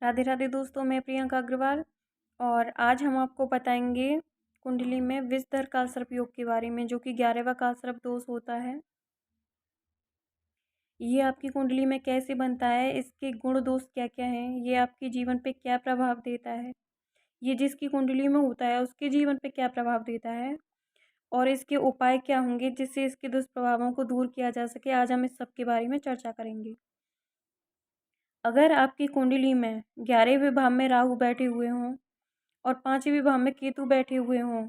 राधे राधे दोस्तों, मैं प्रियंका अग्रवाल और आज हम आपको बताएंगे कुंडली में विषधर कालसर्प योग के बारे में, जो कि 11वां कालसर्प दोष होता है। ये आपकी कुंडली में कैसे बनता है, इसके गुण दोष क्या क्या हैं, ये आपके जीवन पे क्या प्रभाव देता है, ये जिसकी कुंडली में होता है उसके जीवन पे क्या प्रभाव देता है और इसके उपाय क्या होंगे जिससे इसके दुष्प्रभावों को दूर किया जा सके। आज हम इस सब के बारे में चर्चा करेंगे। अगर आपकी कुंडली में 11वें भाव में राहु बैठे हुए हों और 5वें भाव में केतु बैठे हुए हों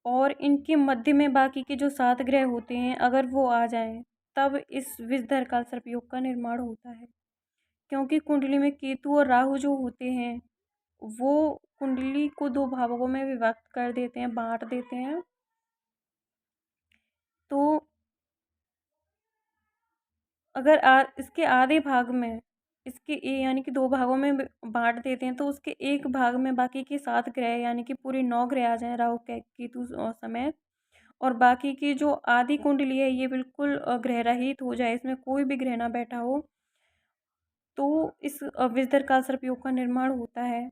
और इनके मध्य में बाकी के जो 7 ग्रह होते हैं, अगर वो आ जाएं, तब इस विषधर कालसर्प योग का निर्माण होता है। क्योंकि कुंडली में केतु और राहु जो होते हैं, वो कुंडली को 2 भागों में विभक्त कर देते हैं, बांट देते हैं। तो अगर इसके आधे भाग में इसके यानी कि 2 भागों में बांट देते हैं, तो उसके एक भाग में बाकी के 7 ग्रह यानी कि पूरे 9 ग्रह आ जाएं राहु केतु समेत, और बाकी की जो आधी कुंडली है ये बिल्कुल ग्रह रहित हो जाए, इसमें कोई भी ग्रह ना बैठा हो, तो इस विषधर कालसर्प योग का निर्माण होता है।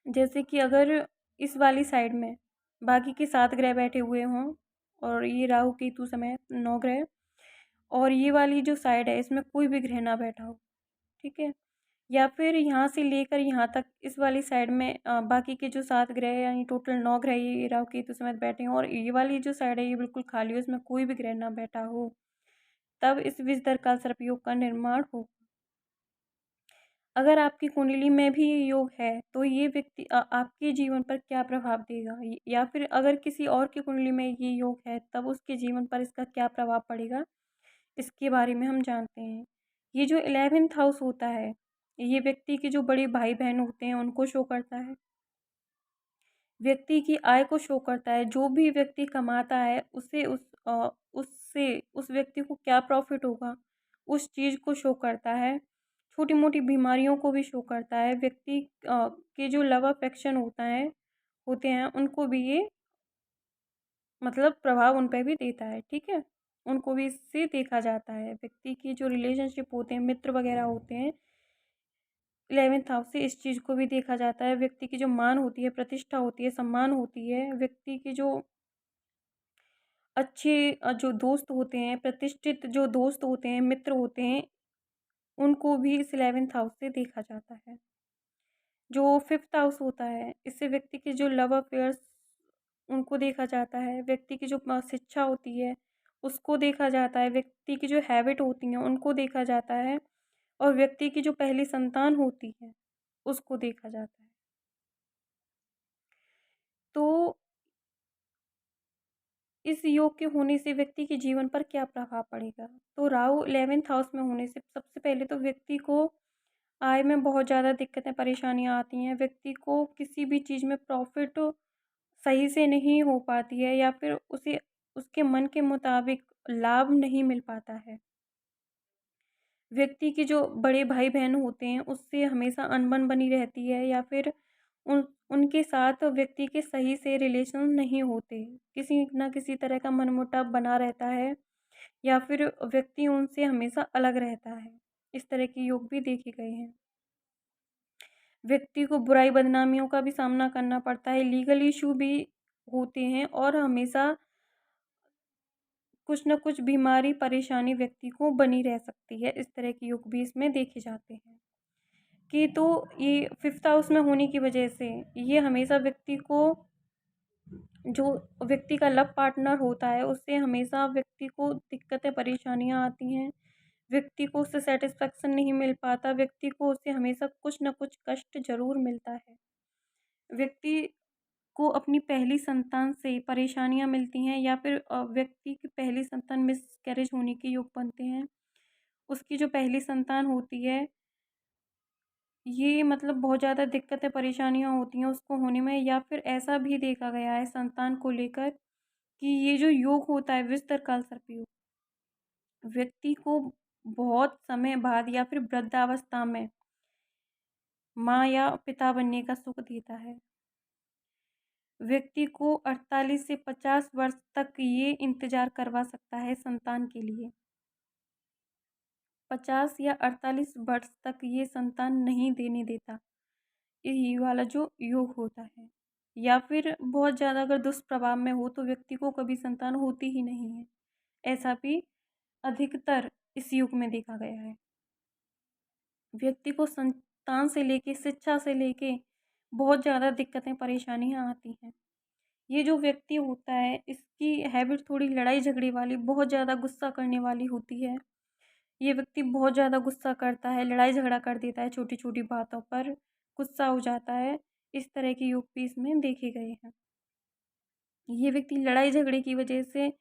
जैसे कि अगर इस वाली साइड में बाकी के 7 ग्रह बैठे हुए हों और ये राहु केतु समेत 9 ग्रह, और ये वाली जो साइड है इसमें कोई भी ग्रह ना बैठा हो, ठीक है। या फिर यहाँ से लेकर यहाँ तक इस वाली साइड में बाकी के जो 7 ग्रह हैं, यानी टोटल 9 ग्रह ये राहु केतु समेत बैठे हैं, और ये वाली जो साइड है ये बिल्कुल खाली हो, इसमें कोई भी ग्रह ना बैठा हो, तब इस विषधर कालसर्प योग का निर्माण हो। अगर आपकी कुंडली में भी ये योग है तो ये व्यक्ति आपके जीवन पर क्या प्रभाव देगा, या फिर अगर किसी और की कुंडली में ये योग है तब उसके जीवन पर इसका क्या प्रभाव पड़ेगा, इसके बारे में हम जानते हैं। ये जो 11th हाउस होता है, ये व्यक्ति के जो बड़े भाई बहन होते हैं उनको शो करता है, व्यक्ति की आय को शो करता है। जो भी व्यक्ति कमाता है उसे उससे उस व्यक्ति को क्या प्रॉफिट होगा, उस चीज़ को शो करता है। छोटी मोटी बीमारियों को भी शो करता है। व्यक्ति के जो लव अफेक्शन होते हैं उनको भी ये मतलब प्रभाव उन पे भी देता है, ठीक है। उनको भी इससे देखा जाता है। व्यक्ति की जो रिलेशनशिप होते हैं, मित्र वगैरह होते हैं, 11th हाउस से इस चीज़ को भी देखा जाता है। व्यक्ति की जो मान होती है, प्रतिष्ठा होती है, सम्मान होती है, व्यक्ति के जो अच्छे जो दोस्त होते हैं, प्रतिष्ठित जो दोस्त होते हैं, मित्र होते हैं, उनको भी इस 11th हाउस से देखा जाता है। जो 5th हाउस होता है, इससे व्यक्ति के जो लव अफेयर्स उनको देखा जाता है। व्यक्ति की जो शिक्षा होती है उसको देखा जाता है। व्यक्ति की जो हैबिट होती हैं उनको देखा जाता है, और व्यक्ति की जो पहली संतान होती है उसको देखा जाता है। तो इस योग के होने से व्यक्ति के जीवन पर क्या प्रभाव पड़ेगा? तो राहु 11th हाउस में होने से सबसे पहले तो व्यक्ति को आय में बहुत ज़्यादा दिक्कतें परेशानियाँ आती हैं। व्यक्ति को किसी भी चीज़ में प्रॉफिट सही से नहीं हो पाती है, या फिर उसे उसके मन के मुताबिक लाभ नहीं मिल पाता है। व्यक्ति के जो बड़े भाई बहन होते हैं उससे हमेशा अनबन बनी रहती है, या फिर उनके साथ व्यक्ति के सही से रिलेशन नहीं होते। किसी न किसी तरह का मनमुटाव बना रहता है, या फिर व्यक्ति उनसे हमेशा अलग रहता है। इस तरह के योग भी देखे गए हैं। व्यक्ति को बुराई बदनामियों का भी सामना करना पड़ता है, लीगल इशू भी होते हैं, और हमेशा कुछ न कुछ बीमारी परेशानी व्यक्ति को बनी रह सकती है। इस तरह के योग भी इसमें देखे जाते हैं। कि तो ये 5th हाउस में होने की वजह से ये हमेशा व्यक्ति को, जो व्यक्ति का लव पार्टनर होता है, उससे हमेशा व्यक्ति को दिक्कतें परेशानियाँ आती हैं। व्यक्ति को उससे सेटिस्फेक्शन नहीं मिल पाता। व्यक्ति को उससे हमेशा कुछ न कुछ कष्ट ज़रूर मिलता है। व्यक्ति को अपनी पहली संतान से परेशानियाँ मिलती हैं, या फिर व्यक्ति की पहली संतान मिसकैरेज होने के योग बनते हैं। उसकी जो पहली संतान होती है, ये मतलब बहुत ज़्यादा दिक्कतें परेशानियाँ होती हैं उसको होने में, या फिर ऐसा भी देखा गया है संतान को लेकर कि ये जो योग होता है विस्तर काल सर्प योग, व्यक्ति को बहुत समय बाद या फिर वृद्धावस्था में माँ या पिता बनने का सुख देता है। व्यक्ति को 48 से 50 वर्ष तक ये इंतजार करवा सकता है संतान के लिए। 50 या 48 वर्ष तक ये संतान नहीं देने देता, ये वाला जो योग होता है। या फिर बहुत ज़्यादा अगर दुष्प्रभाव में हो तो व्यक्ति को कभी संतान होती ही नहीं है। ऐसा भी अधिकतर इस युग में देखा गया है। व्यक्ति को संतान से लेके, शिक्षा से लेके बहुत ज़्यादा दिक्कतें, परेशानियाँ आती हैं। ये जो व्यक्ति होता है, इसकी हैबिट थोड़ी लड़ाई झगड़े वाली, बहुत ज़्यादा गुस्सा करने वाली होती है। ये व्यक्ति बहुत ज़्यादा गुस्सा करता है, लड़ाई झगड़ा कर देता है, छोटी-छोटी बातों पर गुस्सा हो जाता है। इस तरह के योग भी इसमें देखे गए हैं। ये व्यक्ति लड़ाई झगड़े की वजह से,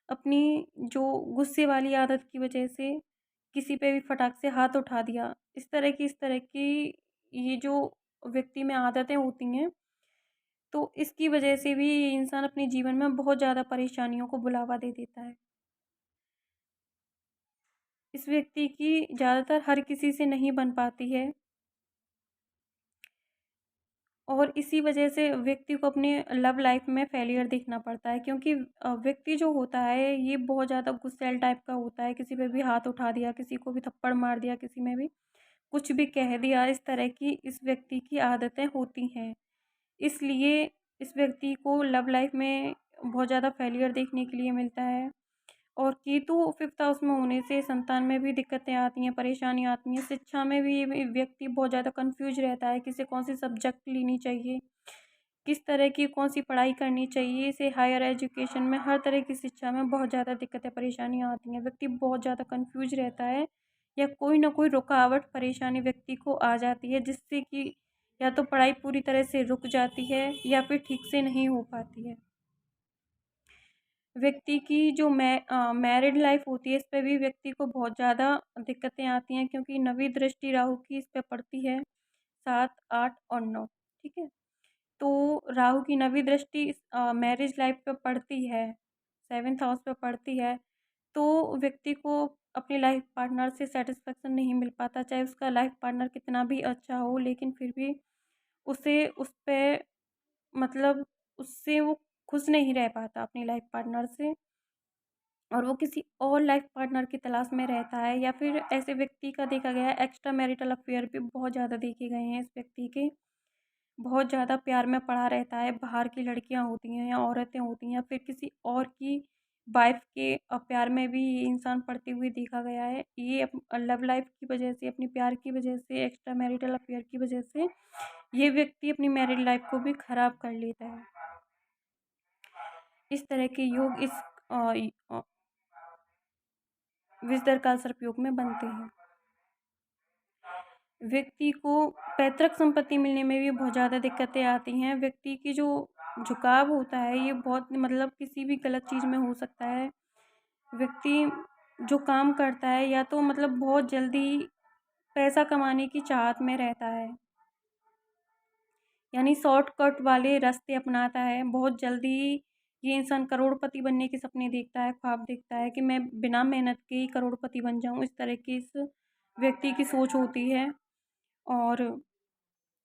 अपनी जो गुस्से वाली आदत की वजह से किसी पे भी फटाक से हाथ उठा दिया, इस तरह की ये जो व्यक्ति में आदतें होती हैं, तो इसकी वजह से भी ये इंसान अपने जीवन में बहुत ज़्यादा परेशानियों को बुलावा दे देता है। इस व्यक्ति की ज़्यादातर हर किसी से नहीं बन पाती है और इसी वजह से व्यक्ति को अपने लव लाइफ में फेलियर देखना पड़ता है, क्योंकि व्यक्ति जो होता है ये बहुत ज़्यादा गुस्सैल टाइप का होता है। किसी पे भी हाथ उठा दिया, किसी को भी थप्पड़ मार दिया, किसी में भी कुछ भी कह दिया, इस तरह की इस व्यक्ति की आदतें होती हैं। इसलिए इस व्यक्ति को लव लाइफ में बहुत ज़्यादा फेलियर देखने के लिए मिलता है। और केतु 5th हाउस में होने से संतान में भी दिक्कतें आती हैं, परेशानियाँ आती हैं। शिक्षा में भी ये व्यक्ति बहुत ज़्यादा कन्फ्यूज़ रहता है, किसे कौन-सी सब्जेक्ट लेनी चाहिए, किस तरह की कौन-सी पढ़ाई करनी चाहिए। इसे हायर एजुकेशन में, हर तरह की शिक्षा में बहुत ज़्यादा दिक्कतें, परेशानियाँ आती हैं। व्यक्ति बहुत ज़्यादा कन्फ्यूज़ रहता है या कोई ना कोई रुकावट, परेशानी व्यक्ति को आ जाती है, जिससे कि या तो पढ़ाई पूरी तरह से रुक जाती है या फिर ठीक से नहीं हो पाती है। व्यक्ति की जो मैरिड लाइफ होती है, इस पे भी व्यक्ति को बहुत ज़्यादा दिक्कतें आती हैं, क्योंकि नवीं दृष्टि राहु की इस पे पड़ती है 7, 8 और 9, ठीक है? तो राहु की नवीं दृष्टि मैरिज लाइफ पे पड़ती है, 7th हाउस पे पड़ती है, तो व्यक्ति को अपनी लाइफ पार्टनर से सैटिस्फैक्शन नहीं मिल पाता, चाहे उसका लाइफ पार्टनर कितना भी अच्छा हो, लेकिन फिर भी उसे उस पे मतलब उससे वो खुश नहीं रह पाता अपनी लाइफ पार्टनर से, और वो किसी और लाइफ पार्टनर की तलाश में रहता है। या फिर ऐसे व्यक्ति का देखा गया है, एक्स्ट्रा मैरिटल अफेयर भी बहुत ज़्यादा देखे गए हैं इस व्यक्ति के। बहुत ज़्यादा प्यार में पड़ा रहता है, बाहर की लड़कियां होती हैं या औरतें होती हैं या फिर किसी और की वाइफ के प्यार में भी ये इंसान पड़ते हुए देखा गया है। ये लव लाइफ की वजह से, अपनी प्यार की वजह से, एक्स्ट्रा मैरिटल अफेयर की वजह से ये व्यक्ति अपनी मैरिड लाइफ को भी खराब कर लेता है। इस तरह के योग इस विषधर सर्पयोग में बनते हैं। व्यक्ति को पैतृक संपत्ति मिलने में भी बहुत ज़्यादा दिक्कतें आती हैं। व्यक्ति की जो झुकाव होता है, ये बहुत मतलब किसी भी गलत चीज़ में हो सकता है। व्यक्ति जो काम करता है, या तो मतलब बहुत जल्दी पैसा कमाने की चाहत में रहता है, यानी शॉर्टकट वाले रास्ते अपनाता है। बहुत जल्दी ये इंसान करोड़पति बनने के सपने देखता है, ख्वाब देखता है कि मैं बिना मेहनत के ही करोड़पति बन जाऊँ। इस तरह की इस व्यक्ति की सोच होती है, और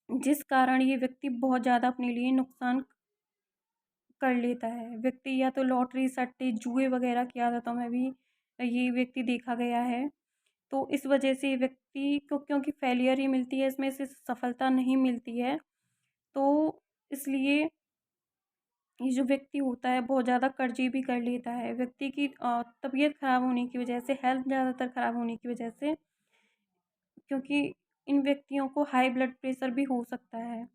जिस कारण ये व्यक्ति बहुत ज़्यादा अपने लिए नुकसान कर लेता है। व्यक्ति या तो लॉटरी, सट्टे, जुए वगैरह की आदतों में भी ये व्यक्ति देखा गया है। तो इस वजह से व्यक्ति को, क्योंकि फेलियर ही मिलती है, इसमें से सफलता नहीं मिलती है, तो इसलिए ये जो व्यक्ति होता है बहुत ज़्यादा कर्ज़े भी कर लेता है। व्यक्ति की तबीयत ख़राब होने की वजह से, हेल्थ ज़्यादातर ख़राब होने की वजह से, क्योंकि इन व्यक्तियों को हाई ब्लड प्रेशर भी हो सकता है।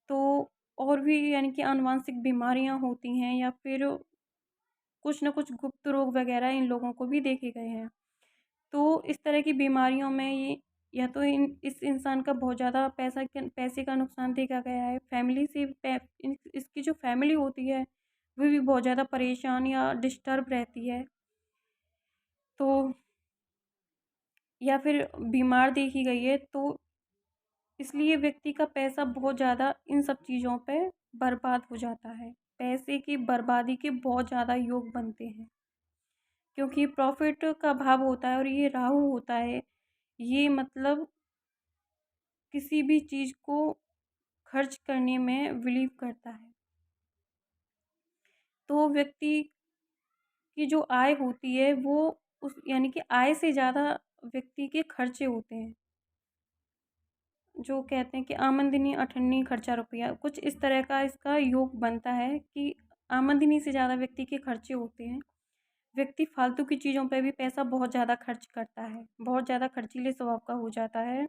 तो और भी यानी कि आनुवांशिक बीमारियाँ होती हैं, या फिर कुछ न कुछ गुप्त रोग वगैरह इन लोगों को भी देखे गए हैं। तो इस तरह की बीमारियों में ये, या तो इस इंसान का बहुत ज़्यादा पैसे का नुकसान देखा गया है। फैमिली से इसकी जो फैमिली होती है, वो भी बहुत ज़्यादा परेशान या डिस्टर्ब रहती है। तो या फिर बीमार देखी गई है, तो इसलिए व्यक्ति का पैसा बहुत ज़्यादा इन सब चीज़ों पे बर्बाद हो जाता है। पैसे की बर्बादी के बहुत ज़्यादा योग बनते हैं, क्योंकि प्रॉफ़िट का भाव होता है और ये राहु होता है। ये मतलब किसी भी चीज़ को खर्च करने में बिलीव करता है। तो व्यक्ति की जो आय होती है, वो उस यानी कि आय से ज़्यादा व्यक्ति के खर्चे होते हैं, जो कहते हैं कि आमदनी अठन्नी खर्चा रुपया, कुछ इस तरह का इसका योग बनता है कि आमदनी से ज़्यादा व्यक्ति के खर्चे होते हैं। व्यक्ति फालतू की चीज़ों पे भी पैसा बहुत ज़्यादा खर्च करता है, बहुत ज़्यादा खर्चीले स्वभाव का हो जाता है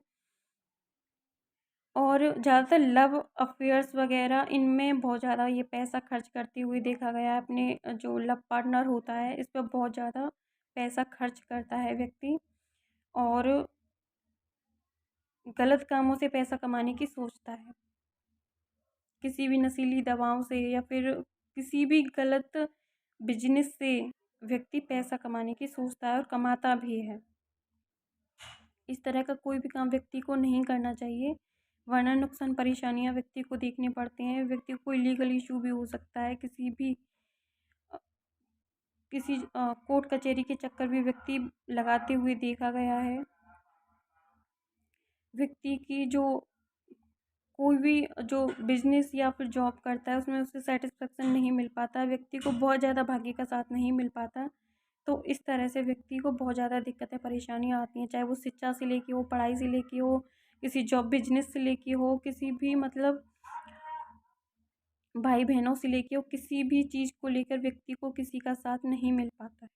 और ज़्यादातर लव अफेयर्स वगैरह इनमें बहुत ज़्यादा ये पैसा खर्च करते हुए देखा गया है। अपने जो लव पार्टनर होता है इस पर बहुत ज़्यादा पैसा खर्च करता है व्यक्ति और गलत कामों से पैसा कमाने की सोचता है, किसी भी नशीली दवाओं से या फिर किसी भी गलत बिजनेस से व्यक्ति पैसा कमाने की सोचता है और कमाता भी है। इस तरह का कोई भी काम व्यक्ति को नहीं करना चाहिए, वरना नुकसान परेशानियां व्यक्ति को देखने पड़ते हैं। व्यक्ति को कोई लीगल इशू भी हो सकता है, किसी कोर्ट कचहरी के चक्कर भी व्यक्ति लगाते हुए देखा गया है। व्यक्ति की जो कोई भी जो बिजनेस या फिर जॉब करता है उसमें उसे सेटिस्फेक्शन नहीं मिल पाता, व्यक्ति को बहुत ज़्यादा भाग्य का साथ नहीं मिल पाता। तो इस तरह से व्यक्ति को बहुत ज़्यादा दिक्कतें परेशानियाँ आती हैं, चाहे वो शिक्षा से लेके हो, पढ़ाई से लेके हो, किसी जॉब बिजनेस से लेके हो, किसी भी मतलब भाई बहनों से लेके हो, किसी भी चीज़ को लेकर व्यक्ति को किसी का साथ नहीं मिल पाता है।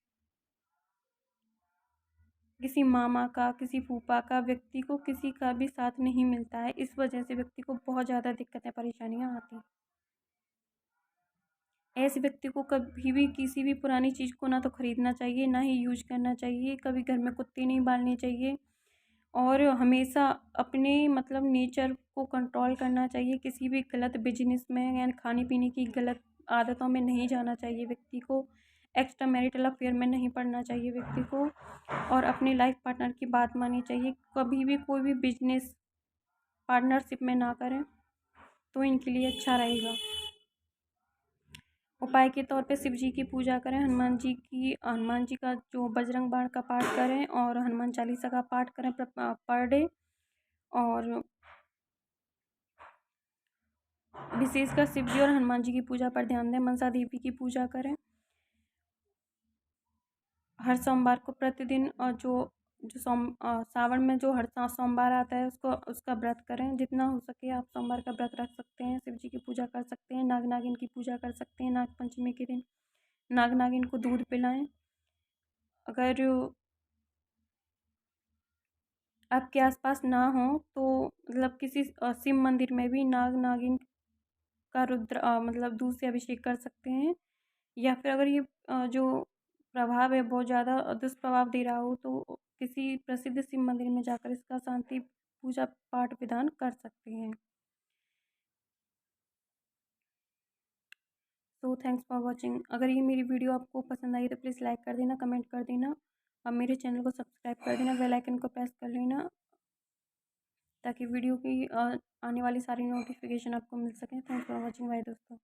किसी मामा का, किसी फूफा का, व्यक्ति को किसी का भी साथ नहीं मिलता है। इस वजह से व्यक्ति को बहुत ज़्यादा दिक्कतें परेशानियाँ आती हैं। ऐसे व्यक्ति को कभी भी किसी भी पुरानी चीज़ को ना तो खरीदना चाहिए, ना ही यूज करना चाहिए, कभी घर में कुत्ते नहीं पालने चाहिए और हमेशा अपने मतलब नेचर को कंट्रोल करना चाहिए। किसी भी गलत बिजनेस में या खाने पीने की गलत आदतों में नहीं जाना चाहिए व्यक्ति को, एक्स्ट्रा मैरिटल अफेयर में नहीं पड़ना चाहिए व्यक्ति को और अपने लाइफ पार्टनर की बात माननी चाहिए। कभी भी कोई भी बिजनेस पार्टनरशिप में ना करें तो इनके लिए अच्छा रहेगा। उपाय के तौर पे शिव जी की पूजा करें, हनुमान जी का जो बजरंग बाण का पाठ करें और हनुमान चालीसा का पाठ करें पर डे और विशेषकर शिव जी और हनुमान जी की पूजा पर ध्यान दें। मनसा देवी की पूजा करें। हर सोमवार को प्रतिदिन सावन में जो हर सोमवार आता है उसका व्रत करें। जितना हो सके आप सोमवार का व्रत रख सकते हैं, शिव जी की पूजा कर सकते हैं, नाग नागिन की पूजा कर सकते हैं। नाग पंचमी के दिन नाग नागिन को दूध पिलाएं। अगर आपके आसपास ना हो तो मतलब किसी शिव मंदिर में भी नाग नागिन का मतलब दूध से अभिषेक कर सकते हैं या फिर अगर ये जो प्रभाव है बहुत ज़्यादा दुष्प्रभाव दे रहा हो तो किसी प्रसिद्ध शिव मंदिर में जाकर इसका शांति पूजा पाठ विधान कर सकते हैं। So thanks for watching. अगर ये मेरी वीडियो आपको पसंद आई तो प्लीज़ लाइक कर देना, कमेंट कर देना और मेरे चैनल को सब्सक्राइब कर देना, बेल आइकन को प्रेस कर लेना ताकि वीडियो की आने वाली सारी नोटिफिकेशन आपको मिल सकें। Thanks for watching. बाय दोस्तों।